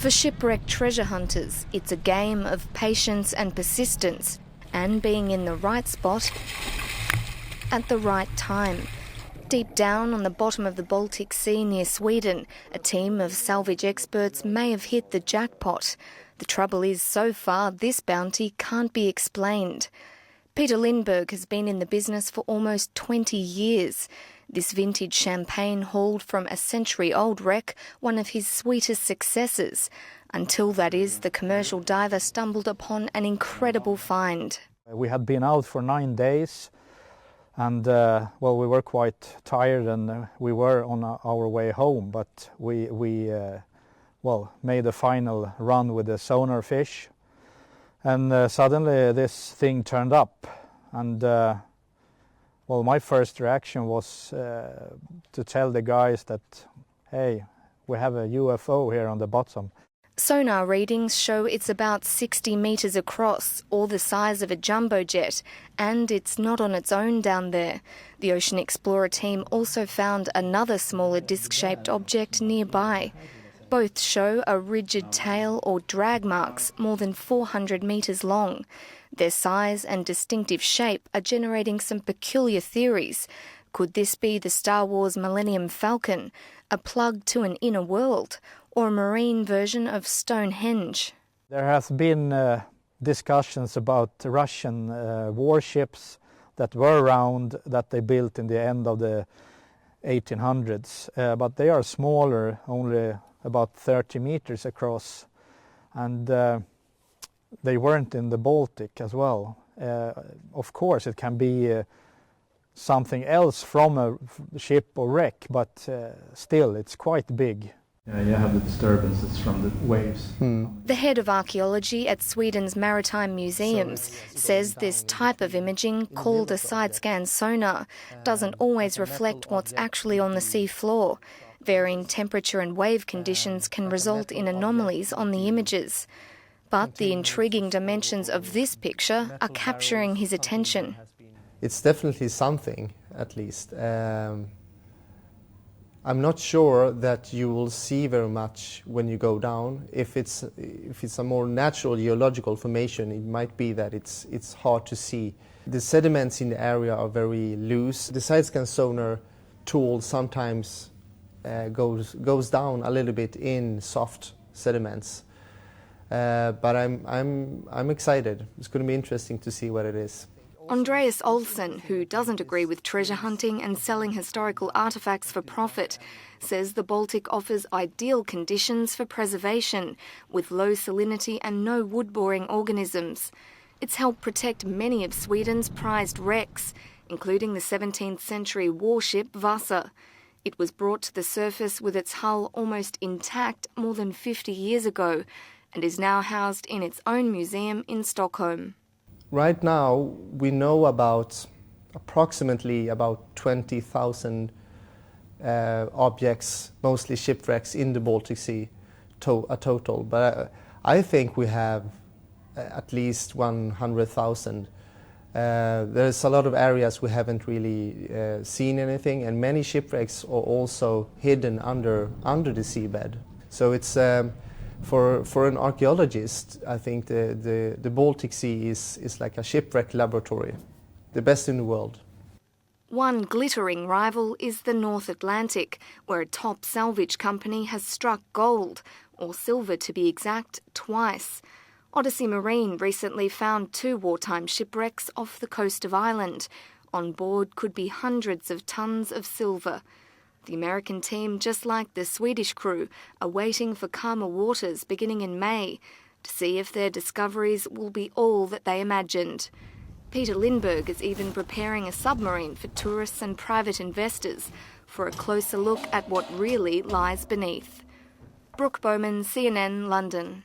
For shipwrecked treasure hunters, it's a game of patience and persistence and being in the right spot at the right time. Deep down on the bottom of the Baltic Sea near Sweden, a team of salvage experts may have hit the jackpot. The trouble is, so far, this bounty can't be explained. Peter Lindberg has been in the business for almost 20 years. This vintage champagne hauled from a century-old wreck, one of his sweetest successes. Until, that is, the commercial diver stumbled upon an incredible find. We had been out for 9 days and, we were quite tired and we were on our way home, but we made a final run with the sonar fish. And suddenly this thing turned up, and my first reaction was to tell the guys that, hey, we have a UFO here on the bottom. Sonar readings show it's about 60 metres across, or the size of a jumbo jet, and it's not on its own down there. The Ocean Explorer team also found another smaller disc-shaped object nearby. Both show a rigid tail or drag marks more than 400 metres long. Their size and distinctive shape are generating some peculiar theories. Could this be the Star Wars Millennium Falcon, a plug to an inner world, or a marine version of Stonehenge? There has been discussions about Russian warships that were around, that they built in the end of the 1800s, but they are smaller, only about 30 meters across, and they weren't in the Baltic as well. Of course, it can be something else from a ship or wreck, but still, it's quite big. Yeah, you have the disturbances from the waves. The head of archaeology at Sweden's Maritime Museums says this type of imaging, called a side-scan sonar, doesn't always reflect what's actually on the sea floor. Varying temperature and wave conditions can result in anomalies on the images. But the intriguing dimensions of this picture are capturing his attention. It's definitely something, at least. I'm not sure that you will see very much when you go down. If it's a more natural geological formation, it might be that it's hard to see. The sediments in the area are very loose. The side-scan sonar tool sometimes goes down a little bit in soft sediments, but I'm excited. It's going to be interesting to see what it is. Andreas Olsen, who doesn't agree with treasure hunting and selling historical artefacts for profit, says the Baltic offers ideal conditions for preservation, with low salinity and no wood-boring organisms. It's helped protect many of Sweden's prized wrecks, including the 17th century warship Vasa. It was brought to the surface with its hull almost intact more than 50 years ago and is now housed in its own museum in Stockholm. Right now, we know about approximately 20,000 objects, mostly shipwrecks, in the Baltic Sea, a total. But I think we have at least 100,000. There's a lot of areas we haven't really seen anything, and many shipwrecks are also hidden under the seabed. So it's for an archaeologist, I think the Baltic Sea is like a shipwreck laboratory, the best in the world. One glittering rival is the North Atlantic, where a top salvage company has struck gold, or silver to be exact, twice. Odyssey Marine recently found 2 wartime shipwrecks off the coast of Ireland. On board could be hundreds of tons of silver. The American team, just like the Swedish crew, are waiting for calmer waters beginning in May to see if their discoveries will be all that they imagined. Peter Lindberg is even preparing a submarine for tourists and private investors for a closer look at what really lies beneath. Brooke Bowman, CNN, London.